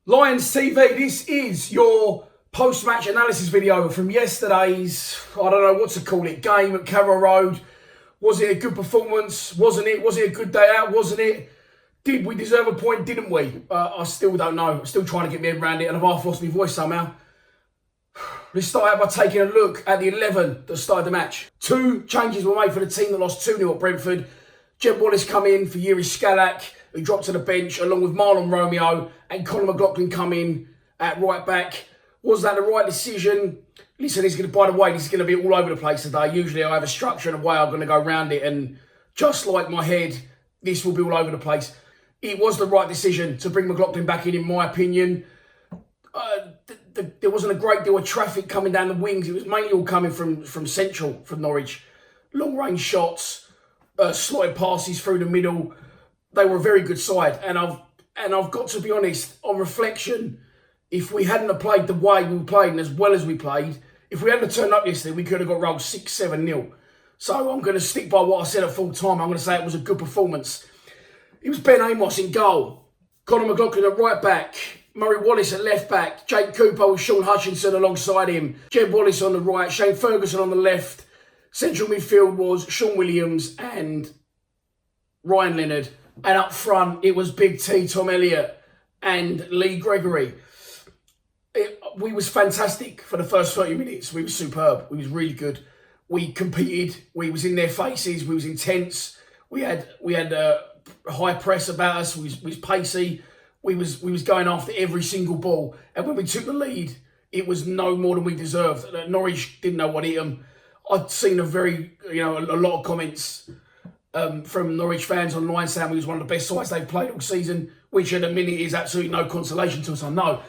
Lions TV, this is your post-match analysis video from yesterday's, I don't know what to call it, game at Carrow Road. Was it a good performance? Wasn't it? Was it a good day out? Wasn't it? Did we deserve a point? Didn't we? I still don't know. I'm still trying to get my head around it and I've half lost my voice somehow. Let's start out by taking a look at the 11 that started the match. Two changes were made for the team that lost 2-0 at Brentford. Jed Wallace come in for Yuri Skalak, who dropped to the bench, along with Marlon Romeo, and Conor McLaughlin come in at right back. Was that the right decision? Listen, by the way, this is going to be all over the place today. Usually I have a structure and a way I'm going to go around it, and just like my head, this will be all over the place. It was the right decision to bring McLaughlin back in my opinion. There wasn't a great deal of traffic coming down the wings. It was mainly all coming from Central, from Norwich. Long-range shots, slotted passes through the middle. They were a very good side. And I've got to be honest, on reflection, if we hadn't have played the way we played and as well as we played, if we hadn't turned up yesterday, we could have got rolled 6-7-0. So I'm going to stick by what I said at full time. I'm going to say it was a good performance. It was Ben Amos in goal, Conor McLaughlin at right back, Murray Wallace at left back, Jake Cooper with Sean Hutchinson alongside him, Jed Wallace on the right, Shane Ferguson on the left. Central midfield was Sean Williams and Ryan Leonard. And up front, it was Big T, Tom Elliott and Lee Gregory. We was fantastic for the first 30 minutes. We was superb. We was really good. We competed. We was in their faces. We was intense. We had a high press about us. We was pacey. We was going after every single ball. And when we took the lead, it was no more than we deserved. Norwich didn't know what hit them. I'd seen a lot of comments from Norwich fans online saying we was one of the best sides they've played all season, which at the minute is absolutely no consolation to us, I know.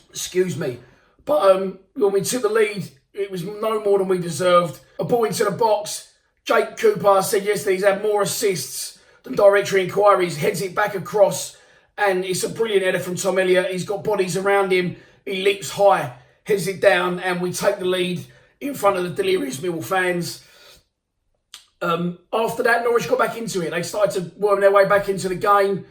Excuse me. But when we took the lead, it was no more than we deserved. A ball into the box. Jake Cooper said yesterday he's had more assists than directory inquiries. Heads it back across, and it's a brilliant header from Tom Elliott. He's got bodies around him. He leaps high, heads it down, and we take the lead in front of the delirious Millwall fans. After that, Norwich got back into it. They started to worm their way back into the game.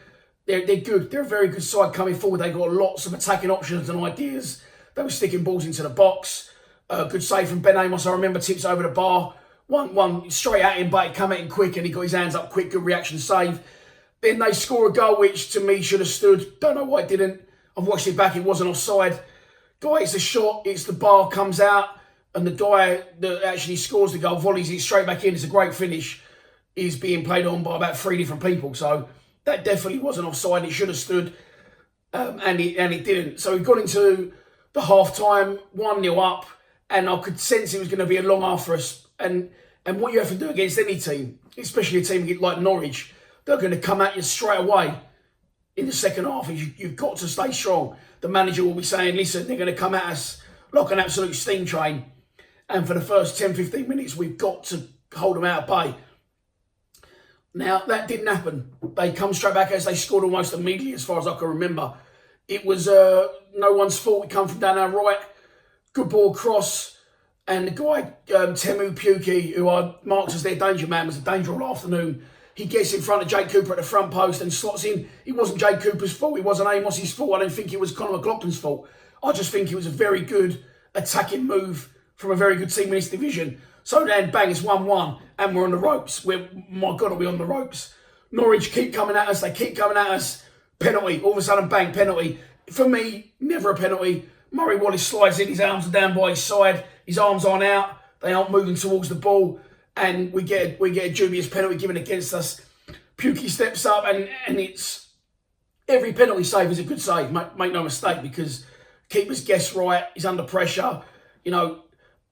They're good. They're a very good side coming forward. They've got lots of attacking options and ideas. They were sticking balls into the box. Good save from Ben Amos. I remember tips over the bar. One straight at him, but it came at him quick and he got his hands up quick. Good reaction save. Then they score a goal which to me should have stood. Don't know why it didn't. I've watched it back. It wasn't offside. Guy hits a shot. It's the bar, comes out. And the guy that actually scores the goal, volleys it straight back in. It's a great finish. Is being played on by about 3 different people. So that definitely wasn't offside. It should have stood. And it didn't. So we got into the half-time, 1-0 up. And I could sense it was going to be a long half for us. And what you have to do against any team, especially a team like Norwich, they're going to come at you straight away in the second half. You've got to stay strong. The manager will be saying, listen, they're going to come at us like an absolute steam train. And for the first 10-15 minutes, we've got to hold them out of bay. Now, that didn't happen. They come straight back as they scored almost immediately, as far as I can remember. It was no one's fault. It come from down our right. Good ball cross. And the guy, Temu Pukki, who I marked as their danger man, was a danger all afternoon. He gets in front of Jake Cooper at the front post and slots in. It wasn't Jake Cooper's fault. It wasn't Amos's fault. I don't think it was Conor McLaughlin's fault. I just think it was a very good attacking move from a very good team in this division. So then, bang, it's 1-1 and we're on the ropes. My God, are we on the ropes? Norwich keep coming at us. They keep coming at us. Penalty. All of a sudden, bang, penalty. For me, never a penalty. Murray Wallace slides in. His arms are down by his side. His arms aren't out. They aren't moving towards the ball. And we get a dubious penalty given against us. Pukki steps up and it's... Every penalty save is a good save. Make no mistake, because keeper's guessed right. He's under pressure. You know,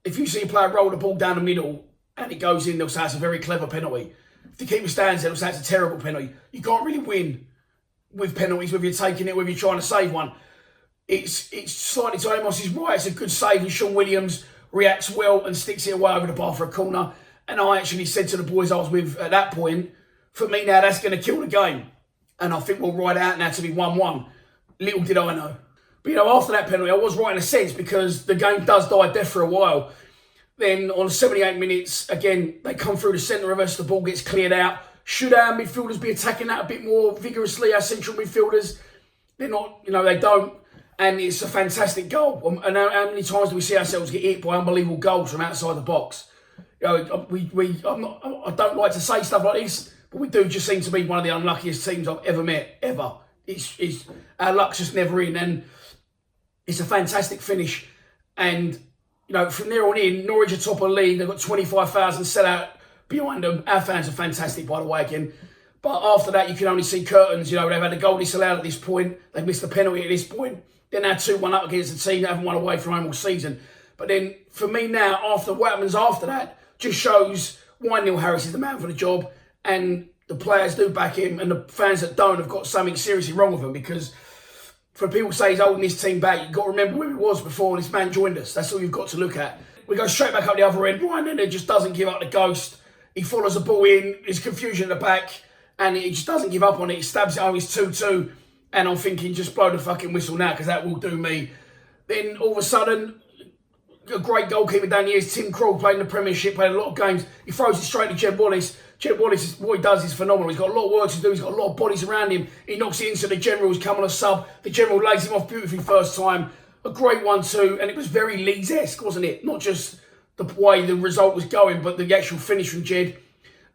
if you see a player roll the ball down the middle and it goes in, they'll say it's a very clever penalty. If the keeper stands there, they'll say it's a terrible penalty. You can't really win with penalties, whether you're taking it, whether you're trying to save one. It's slightly to Amos's right. It's a good save, and Sean Williams reacts well and sticks it away over the bar for a corner. And I actually said to the boys I was with at that point, for me now, that's going to kill the game. And I think we'll ride it out now to be 1-1. Little did I know. But, you know, after that penalty, I was right in a sense, because the game does die dead for a while. Then on 78 minutes, again, they come through the centre of us. The ball gets cleared out. Should our midfielders be attacking that a bit more vigorously, our central midfielders? They're not, they don't. And it's a fantastic goal. And how many times do we see ourselves get hit by unbelievable goals from outside the box? I don't like to say stuff like this, but we do just seem to be one of the unluckiest teams I've ever met, ever. Our luck's just never in, and it's a fantastic finish. And, from there on in, Norwich are top of the league. They've got 25,000 sellout behind them. Our fans are fantastic, by the way, again. But after that, you can only see curtains. They've had a goal disallowed at this point. They've missed a penalty at this point. They're now 2-1 up against a team that haven't won away from home all season. But then, for me now, after what happens after that, just shows why Neil Harris is the man for the job. And the players do back him, and the fans that don't have got something seriously wrong with them. Because for people to say he's holding this team back, you've got to remember where he was before this man joined us. That's all you've got to look at. We go straight back up the other end. Ryan then just doesn't give up the ghost. He follows the ball in. There's confusion at the back. And he just doesn't give up on it. He stabs it home. It's 2-2. And I'm thinking, just blow the fucking whistle now, because that will do me. Then all of a sudden, a great goalkeeper down the years, Tim Krul, played in the Premiership, played a lot of games. He throws it straight to Jed Wallace. Jed Wallace, what he does is phenomenal. He's got a lot of work to do. He's got a lot of bodies around him. He knocks it into the General, who's come on a sub. The General lays him off beautifully first time. A great one too. And it was very Leeds-esque, wasn't it? Not just the way the result was going, but the actual finish from Jed.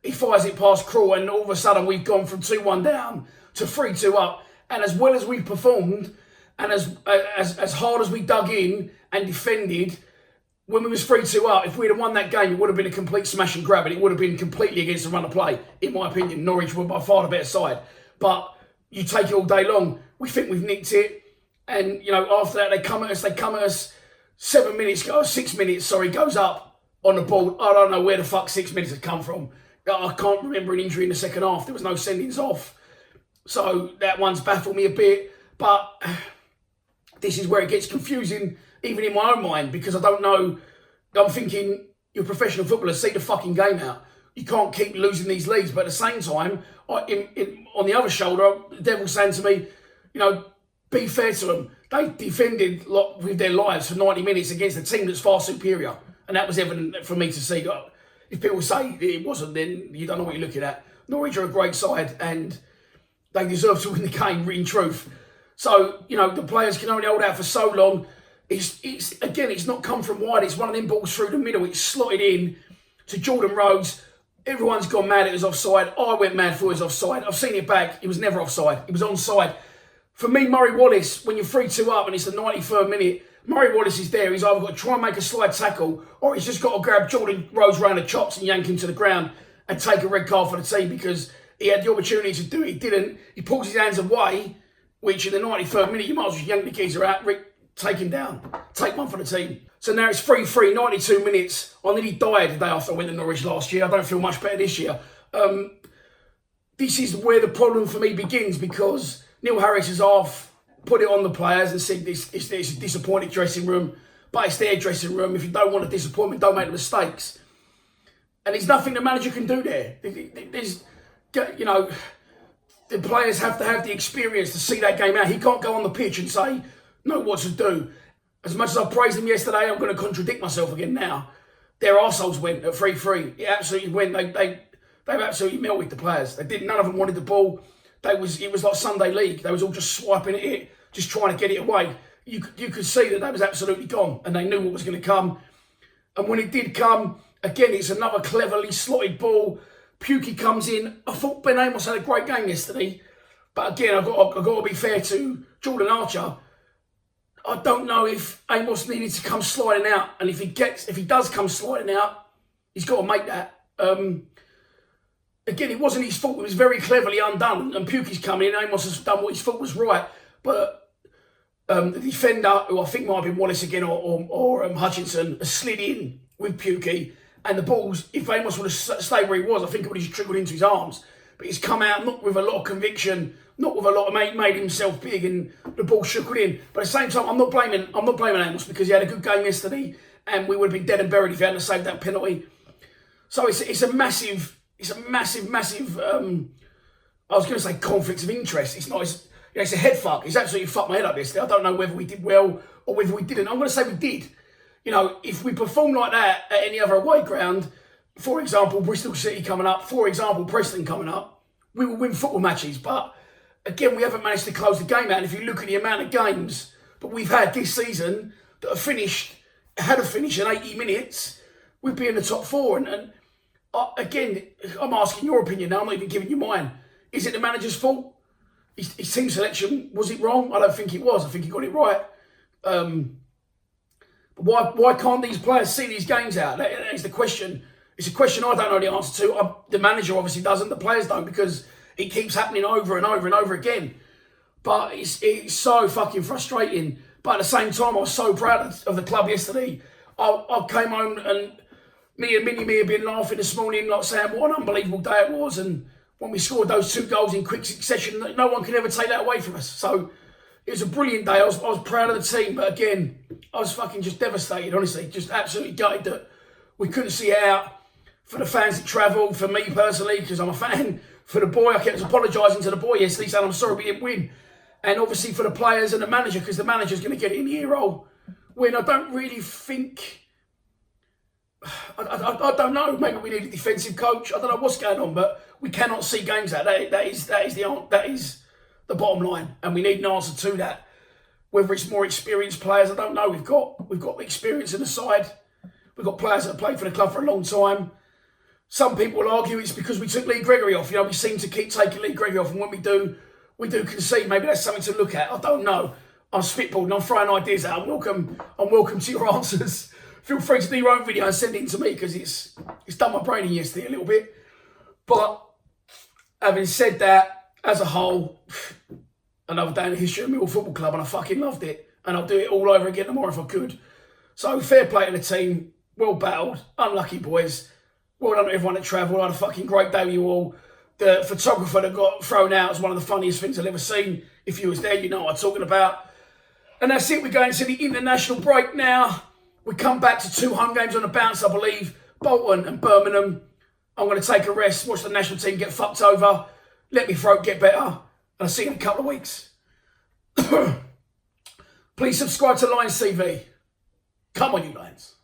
He fires it past Krul, and all of a sudden we've gone from 2-1 down to 3-2 up. And as well as we performed, and as hard as we dug in and defended, when we was 3-2 up, if we'd have won that game, it would have been a complete smash and grab, and it would have been completely against the run of play. In my opinion, Norwich were by far the better side. But you take it all day long, we think we've nicked it, and after that they come at us. 6 minutes goes up on the ball. I don't know where the fuck 6 minutes had come from. I can't remember an injury in the second half. There was no sendings off. So that one's baffled me a bit. But this is where it gets confusing, even in my own mind, because I don't know. I'm thinking, you're a professional footballer, see the fucking game out. You can't keep losing these leads. But at the same time, on the other shoulder, the devil's saying to me, be fair to them. They defended with their lives for 90 minutes against a team that's far superior. And that was evident for me to see. If people say it wasn't, then you don't know what you're looking at. Norwich are a great side, and they deserve to win the game, in truth. So, the players can only hold out for so long. It's not come from wide. It's one of them balls through the middle. It's slotted in to Jordan Rhodes. Everyone's gone mad it was offside. I went mad for it was offside. I've seen it back. It was never offside. It was onside. For me, Murray Wallace, when you're 3-2 up and it's the 93rd minute, Murray Wallace is there. He's either got to try and make a slide tackle, or he's just got to grab Jordan Rhodes round the chops and yank him to the ground and take a red card for the team, because he had the opportunity to do it. He didn't. He pulls his hands away, which in the 93rd minute, you might as well yank the geezer out, take him down, take one for the team. So now it's 3-3, 92 minutes. I nearly died the day after I went to Norwich last year. I don't feel much better this year. This is where the problem for me begins, because Neil Harris has put it on the players and said it's a disappointed dressing room, but it's their dressing room. If you don't want a disappointment, don't make the mistakes. And there's nothing the manager can do there. The players have to have the experience to see that game out. He can't go on the pitch and say, know what to do. As much as I praised them yesterday, I'm going to contradict myself again now. Their arseholes went at 3-3. It absolutely went. They absolutely melted the players. None of them wanted the ball. It was like Sunday League. They was all just swiping at it, just trying to get it away. You could see that was absolutely gone, and they knew what was going to come. And when it did come, again, it's another cleverly slotted ball. Pukki comes in. I thought Ben Amos had a great game yesterday, but again, I've got to be fair to Jordan Archer. I don't know if Amos needed to come sliding out, and if he does come sliding out, he's got to make that. Again, it wasn't his fault. It was very cleverly undone. And Pukki's coming in. Amos has done what his thought was right. But the defender, who I think might have been Wallace again or Hutchinson, has slid in with Pukki. And the balls, if Amos would have stayed where he was, I think it would have just trickled into his arms. But he's come out not with a lot of conviction, not with a lot of made himself big, and the ball shook it in. But at the same time, I'm not blaming Amos, because he had a good game yesterday, and we would have been dead and buried if he hadn't saved that penalty. So it's a massive. I was going to say conflict of interest. It's not. It's a head fuck. It's absolutely fucked my head up yesterday. I don't know whether we did well or whether we didn't. I'm going to say we did. If we perform like that at any other away ground, for example, Bristol City coming up, for example, Preston coming up, we will win football matches. But again, we haven't managed to close the game out. And if you look at the amount of games that we've had this season that had a finish in 80 minutes, we'd be in the top 4. And again, I'm asking your opinion now. I'm not even giving you mine. Is it the manager's fault? His team selection, was it wrong? I don't think it was. I think he got it right. But why can't these players see these games out? That is the question. It's a question I don't know the answer to. The manager obviously doesn't. The players don't, because it keeps happening over and over and over again. But it's so fucking frustrating. But at the same time, I was so proud of the club yesterday. I came home and me and Mini have been laughing this morning, like saying what an unbelievable day it was. And when we scored those 2 goals in quick succession, no one can ever take that away from us. So it was a brilliant day. I was proud of the team. But again, I was fucking just devastated, honestly. Just absolutely gutted that we couldn't see it out. For the fans that travelled, for me personally, because I'm a fan, for the boy, I kept apologising to the boy yesterday, saying I'm sorry we didn't win. And obviously for the players and the manager, because the manager's going to get it in the ear roll. When I don't really think... I don't know. Maybe we need a defensive coach. I don't know what's going on, but we cannot see games out. That is the bottom line, and we need an answer to that. Whether it's more experienced players, I don't know. We've got the experience in the side. We've got players that have played for the club for a long time. Some people will argue it's because we took Lee Gregory off. You know, we seem to keep taking Lee Gregory off, and when we do concede. Maybe that's something to look at. I don't know. I'm spitballing. I'm throwing ideas out. I'm welcome to your answers. Feel free to do your own video and send it in to me, because it's done my brain in yesterday a little bit. But having said that, as a whole, another day in the history of Millwall Football Club, and I fucking loved it. And I'll do it all over again tomorrow if I could. So fair play to the team. Well battled. Unlucky boys. Well done to everyone that travelled. I had a fucking great day with you all. The photographer that got thrown out was one of the funniest things I've ever seen. If you was there, you know what I'm talking about. And that's it. We're going to the international break now. We come back to 2 home games on the bounce, I believe. Bolton and Birmingham. I'm going to take a rest, watch the national team get fucked over, let me throat get better, and I'll see you in a couple of weeks. Please subscribe to Lions TV. Come on, you Lions.